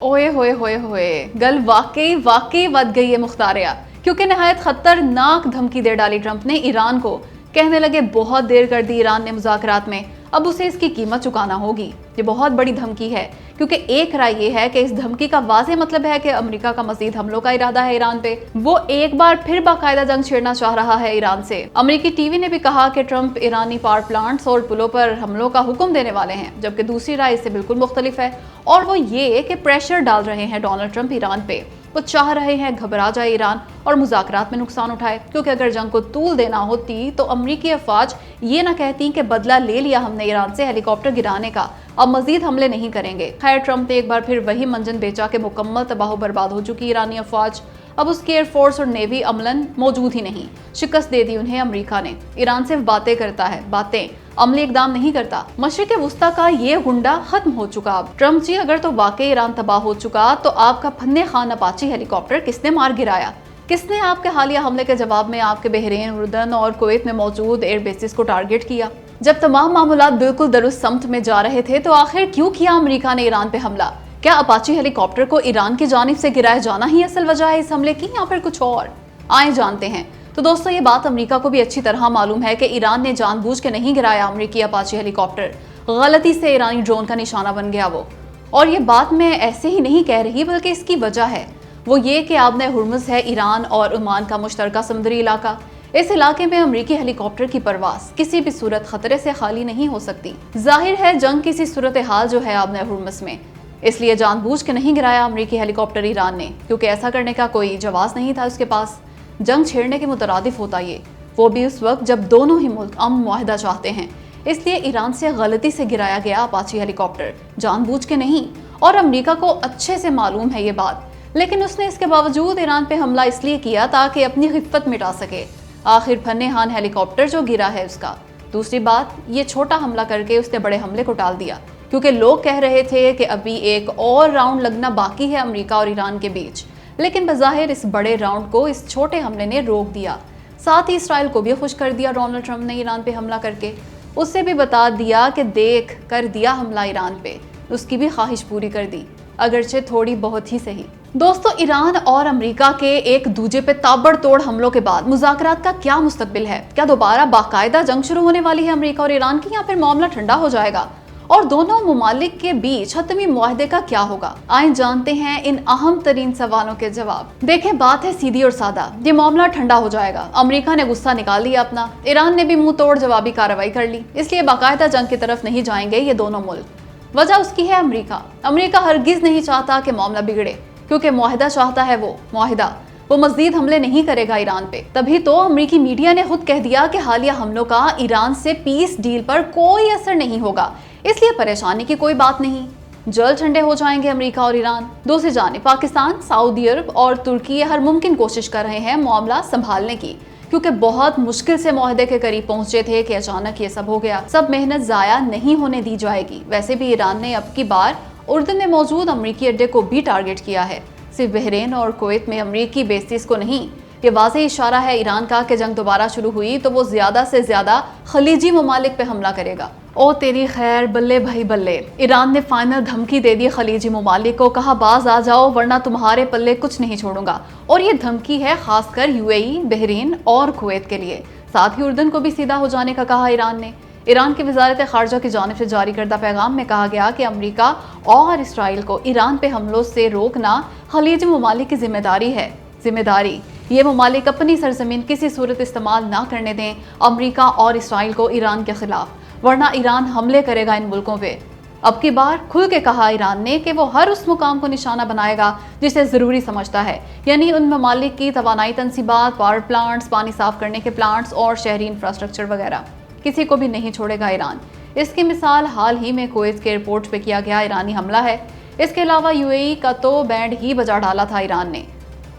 ओए होए होए होए, गल वाकई बद गई है मुख्तारिया, क्योंकि नहायत खतरनाक धमकी दे डाली ट्रंप ने ईरान को। कहने लगे बहुत देर कर दी ईरान ने मुज़ाकरात में, अब उसे इसकी कीमत चुकाना होगी। ये बहुत बड़ी धमकी है, क्योंकि एक राय ये है कि इस धमकी का वाज़ेह मतलब है कि अमेरिका का मज़ीद हमलों का इरादा है ईरान पे। वो एक बार फिर बाकायदा जंग छेड़ना चाह रहा है ईरान से। अमेरिकी टीवी ने भी कहा कि ट्रंप ईरानी पावर प्लांट्स और पुलों पर हमलों का हुक्म देने वाले हैं, जबकि दूसरी राय इससे बिल्कुल मुख्तलिफ है, और वो ये कि प्रेशर डाल रहे हैं डोनाल्ड ट्रंप ईरान पे। वो चाह रहे हैं घबरा जाए ईरान और मुज़ाकरात में नुकसान उठाए, क्योंकि अगर जंग को तूल देना होती तो अमरीकी अफवाज ये ना कहती कि बदला ले लिया हमने ईरान से हेलीकॉप्टर गिराने का, अब मजीद हमले नहीं करेंगे। खैर, ट्रंप ने एक बार फिर वही मंजन बेचा कि मुकम्मल तबाह बर्बाद हो चुकी ईरानी अफवाज। अब उसकी एयरफोर्स और नेवी अमलन मौजूद ही नहीं। शिकस्त दे दी उन्हें अमेरिका ने। ईरान सिर्फ बातें करता है, बातें, अमली इकदाम नहीं करता। मशरिक वुस्ता का ये गुंडा खत्म हो चुका। अब ट्रंप जी, अगर तो वाकई ईरान तबाह हो चुका तो आपका फन्ने खान अपाची हेलीकॉप्टर किसने मार गिराया? किसने आपके हालिया हमले के जवाब में आपके बहरीन, उर्दन और कुवैत में मौजूद एयर बेसिस को टारगेट किया? जब तमाम मामूलात बिल्कुल दुरुस्त समत में जा रहे थे तो आखिर क्यों किया अमेरिका ने ईरान पे हमला? क्या अपाची हेलीकॉप्टर को ईरान की जानिब से गिराया जाना ही असल वजह है इस हमले की, या फिर कुछ और? आए जानते हैं। तो दोस्तों, ये बात अमेरिका को भी अच्छी तरह मालूम है कि ईरान ने जानबूझ के नहीं गिराया अमेरिकी अपाची हेलीकॉप्टर। गलती से ईरानी ड्रोन का निशाना बन गया वो। और ये बात मैं ऐसे ही नहीं कह रही, बल्कि इसकी वजह है वो ये कि आबने हुर्मुज़ है ईरान और ओमान का मुश्तरका समुद्री इलाका। इस इलाके में अमेरिकी हेलीकॉप्टर की परवास किसी भी सूरत खतरे से खाली नहीं हो सकती। जाहिर है जंग किसी सूरत हाल जो है आबने हुर्मुज़ में, इसलिए जानबूझ के नहीं गिराया अमेरिकी हेलीकॉप्टर ईरान ने, क्योंकि ऐसा करने का कोई जवाब नहीं था उसके पास। जंग छेड़ने के मुतरादिफ होता ये, वो भी उस वक्त जब दोनों ही मुल्क अमन मुआहदा चाहते हैं। इसलिए ईरान से गलती से गिराया गया अपाची हेलीकॉप्टर, जानबूझ के नहीं। और अमेरिका को अच्छे से मालूम है ये बात, लेकिन उसने इसके बावजूद ईरान पे हमला इसलिए किया ताकि अपनी खिफ़त मिटा सके। आखिर फन्ने खान हेलीकॉप्टर जो गिरा है उसका। दूसरी बात, ये छोटा हमला करके उसने बड़े हमले को टाल दिया, क्योंकि लोग कह रहे थे कि अभी एक और राउंड लगना बाकी है अमेरिका और ईरान के बीच। लेकिन बज़ाहिर इस बड़े राउंड को इस छोटे हमले ने रोक दिया। साथ ही इसराइल को भी खुश कर दिया डोनाल्ड ट्रंप ने ईरान पे हमला करके। उससे भी बता दिया कि देख कर दिया हमला ईरान पे, उसकी भी ख्वाहिश पूरी कर दी, अगरचे थोड़ी बहुत ही सही। दोस्तों, ईरान और अमेरिका के एक दूजे पे ताबड़तोड़ हमलों के बाद मुज़ाकरात का क्या मुस्तकबिल है? क्या दोबारा बाकायदा जंग शुरू होने वाली है अमेरिका और ईरान की, या फिर मामला ठंडा हो जाएगा? और दोनों मुमालिक के बीच हतमी मुआहदे का क्या होगा? आए जानते हैं इन अहम तरीन सवालों के जवाब। देखें, बात है सीधी और सादा, ये मामला ठंडा हो जाएगा। अमेरिका ने गुस्सा निकाल लिया अपना, ईरान ने भी मुंह तोड़ जवाबी कार्रवाई कर ली, इसलिए बाकायदा जंग की तरफ नहीं जाएंगे ये दोनों मुल्क। वजह उसकी है अमेरिका। अमेरिका हरगिज नहीं चाहता कि मामला बिगड़े, क्योंकि मुआहदा चाहता है वो मज़ीद हमले नहीं करेगा ईरान पे। तभी तो अमेरिकी मीडिया ने खुद कह दिया कि हालिया हमलों का ईरान से पीस डील पर कोई असर नहीं होगा, इसलिए परेशानी की कोई बात नहीं, जल्द ठंडे हो जाएंगे अमेरिका और ईरान। दूसरी जानिब पाकिस्तान, सऊदी अरब और तुर्की हर मुमकिन कोशिश कर रहे हैं मामला संभालने की, क्योंकि बहुत मुश्किल से मुआहदे के करीब पहुंचे थे कि अचानक ये सब हो गया। सब मेहनत जाया नहीं होने दी जाएगी। वैसे भी ईरान ने अब की बार उर्दन में मौजूद अमेरिकी अड्डे को भी टारगेट किया है, सिर्फ बहरीन और कुवैत में अमेरिकी बेसिस को नहीं। ये वाज़ेह इशारा है ईरान का कि जंग दोबारा शुरू हुई तो वो ज़्यादा से ज़्यादा खलीजी ममालिक पे हमला करेगा। ओ तेरी खैर, बल्ले भाई बल्ले, ईरान ने फाइनल धमकी दे दी खलीजी ममालिक को, कहा बाज आ जाओ वरना तुम्हारे पल्ले कुछ नहीं छोड़ूंगा। और ये धमकी है खासकर यूएई, बहरीन और कुवैत के लिए। साथ ही उर्दन को भी सीधा हो जाने का कहा ईरान ने। ईरान की वजारत खारजा की जानिब से जारी करदा पैगाम में कहा गया कि अमेरिका और इसराइल को ईरान पे हमलों से रोकना खलीजी ममालिक की जिम्मेदारी है। जिम्मेदारी ये ममालिक अपनी सरजमीन किसी सूरत इस्तेमाल ना करने दें अमेरिका और इसराइल को ईरान के खिलाफ, वरना ईरान हमले करेगा इन मुल्कों पे। अब की बार खुल के कहा ईरान ने कि वो हर उस मुकाम को निशाना बनाएगा जिसे ज़रूरी समझता है, यानी उन ममालिक की तवानाई तनसीबात, पावर प्लांट्स, पानी साफ करने के प्लांट्स और शहरी इंफ्रास्ट्रक्चर वगैरह, किसी को भी नहीं छोड़ेगा ईरान। इसकी मिसाल हाल ही में कुवैत के एयरपोर्ट पे किया गया ईरानी हमला है। इसके अलावा यूएई का तो बैंड ही बजा डाला था ईरान ने,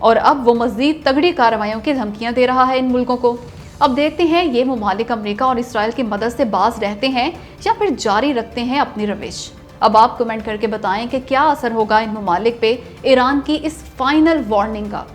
और अब वो मज़ीद तगड़ी कार्रवाइयों की धमकियां दे रहा है इन मुल्कों को। अब देखते हैं ये मुमालिक अमेरिका और इसराइल की मदद से बाज रहते हैं या फिर जारी रखते हैं अपनी रविश। अब आप कमेंट करके बताएं कि क्या असर होगा इन मुमालिक पे ईरान की इस फाइनल वार्निंग का।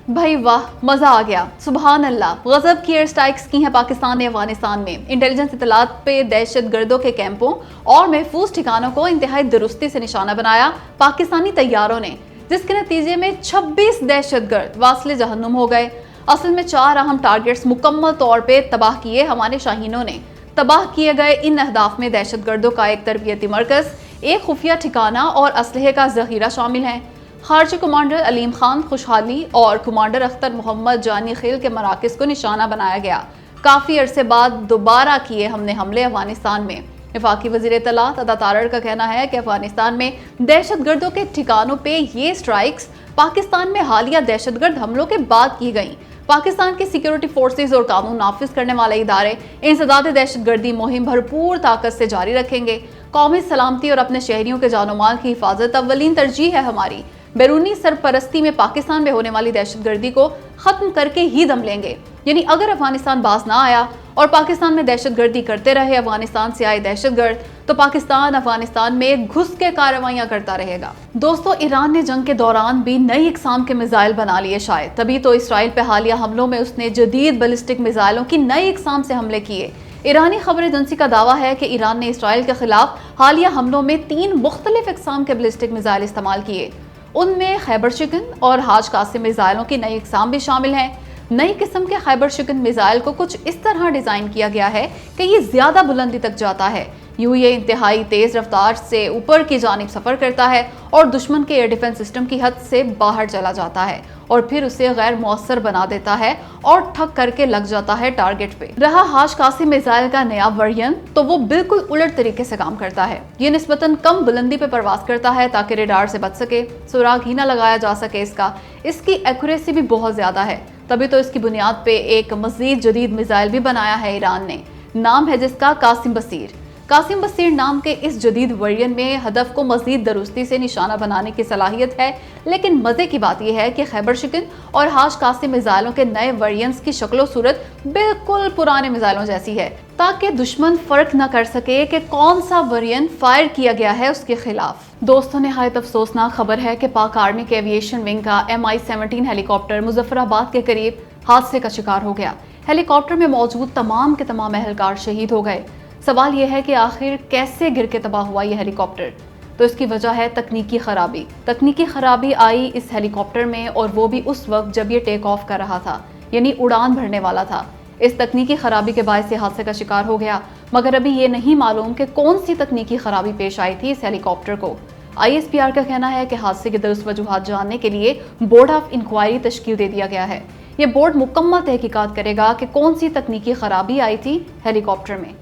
भाई वाह, मजा आ गया, सुबहान अल्लाह। गजब की एयर स्ट्राइक्स की हैं पाकिस्तान ने अफगानिस्तान में। इंटेलिजेंस इत्तलात पे दहशत गर्दों के कैंपों और महफूज ठिकानों को इंतहाई दुरुस्ती से निशाना बनाया पाकिस्तानी तैयारों ने, जिसके नतीजे में 26 दहशतगर्द वासिले जहन्नुम हो गए। असल में 4 अहम टारगेट्स मुकम्मल तौर पे तबाह किए हमारे शाहीनों ने। तबाह किए गए इन अहदाफ में दहशतगर्दों का एक तरबियती मरकज, एक खुफिया ठिकाना और असलहे का जखीरा शामिल है। खारजी कमांडर अलीम खान खुशहाली और कमांडर अख्तर मोहम्मद जानी खेल के मराकज को निशाना बनाया गया। काफ़ी अरसे बाद दोबारा किए हमने हमले अफगानिस्तान में। वफाकी वज़ीर इत्तलात अता तारड़ का कहना है कि अफगानिस्तान में दहशतगर्दों के ठिकानों पे ये स्ट्राइक्स पाकिस्तान में हालिया दहशतगर्द हमलों के बाद की गईं। पाकिस्तान की सिक्योरिटी फोर्सेज और कानून नाफिज करने वाले इदारे इंसदाद दहशतगर्दी मुहिम भरपूर ताकत से जारी रखेंगे। कौमी सलामती और अपने शहरियों के जानो माल की हिफाजत अव्वलीन तरजीह है हमारी। बैरूनी सरपरस्ती में पाकिस्तान में होने वाली दहशतगर्दी को खत्म करके ही दम लेंगे। यानी अगर अफगानिस्तान बाज ना आया और पाकिस्तान में दहशतगर्दी करते रहे अफगानिस्तान से आए दहशतगर्द, तो पाकिस्तान अफगानिस्तान में घुस के कार्रवाइयां करता रहेगा। दोस्तों, ईरान ने जंग के दौरान भी नई इकसाम के मिसाइल बना लिए शायद, तभी तो इसराइल पे हालिया हमलों में उसने जदीद बैलिस्टिक मिसाइलों की नई इकसाम से हमले किए। ईरानी खबर एजेंसी का दावा है कि ईरान ने इसराइल के खिलाफ हालिया हमलों में 3 मुख्तलिफ इकसाम के बैलिस्टिक मिसाइल इस्तेमाल किए। उनमें खैबर शिकन और हाज कासिम मिसाइलों की नई इकसाम भी शामिल हैं। नई किस्म के खैबर शिकन मिसाइल को कुछ इस तरह डिजाइन किया गया है कि ये ज्यादा बुलंदी तक जाता है। यूं ये इंतहाई तेज रफ्तार से ऊपर की जानिब सफर करता है और दुश्मन के एयर डिफेंस सिस्टम की हद से बाहर चला जाता है और फिर उसे गैर मौसर बना देता है और ठक करके लग जाता है टारगेट पे। रहा हाज कासिम मिसाइल का नया वर्जन, तो वो बिल्कुल उलट तरीके से काम करता है। ये निस्बतन कम बुलंदी पे परवास करता है ताकि रेडार से बच सके, सुराग ही ना लगाया जा सके इसकी एक्यूरेसी भी बहुत ज्यादा है। तभी तो इसकी बुनियाद पे एक मजीद जदीद मिसाइल भी बनाया है ईरान ने। नाम है जिसका कासिम बसीर। कासिम बसीर नाम के इस जदीद वर्जन में हदफ को मजीद दुरुस्ती से निशाना बनाने की सलाहियत है। लेकिन मजे की बात यह है कि खैबर शिकन और हाज कासिम मिसाइलों के नए वर्जन्स की शक्लो सूरत बिल्कुल पुराने मिसाइलों जैसी है, ताकि दुश्मन फर्क न कर सके कि कौन सा वर्जन फायर किया गया है उसके खिलाफ। दोस्तों, निहायत अफसोसनाक खबर है कि पाक आर्मी के एविएशन विंग का MI-17 हेलीकॉप्टर मुजफ्फराबाद के करीब हादसे का शिकार हो गया। हेलीकॉप्टर में मौजूद तमाम के तमाम एहलकार शहीद हो गए। सवाल यह है कि आखिर कैसे गिर के तबाह हुआ यह हेलीकॉप्टर? तो इसकी वजह है तकनीकी खराबी। तकनीकी खराबी आई इस हेलीकॉप्टर में, और वो भी उस वक्त जब ये टेक ऑफ कर रहा था, यानी उड़ान भरने वाला था। इस तकनीकी खराबी के बायस हादसे का शिकार हो गया, मगर अभी ये नहीं मालूम कि कौन सी तकनीकी खराबी पेश आई थी इस हेलीकॉप्टर को। ISPR का कहना है कि हादसे के दुरुस्त वजूहात जानने के लिए बोर्ड ऑफ इंक्वायरी तश्कील दे दिया गया है। ये बोर्ड मुकम्मल तहकीकात करेगा कि कौन सी तकनीकी खराबी आई थी हेलीकॉप्टर में।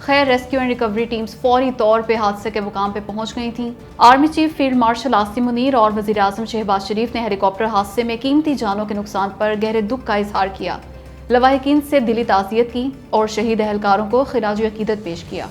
खैर, रेस्क्यू एंड रिकवरी टीम्स फौरी तौर पे हादसे के मुकाम पे पहुंच गई थीं। Army chief field marshal Asim Munir और वज़ीर आज़म शहबाज शरीफ ने हेलीकॉप्टर हादसे में कीमती जानों के नुकसान पर गहरे दुख का इजहार किया, लवाहिकीन से दिली ताज़ियत की और शहीद एहलकारों को खिराज अकीदत पेश किया।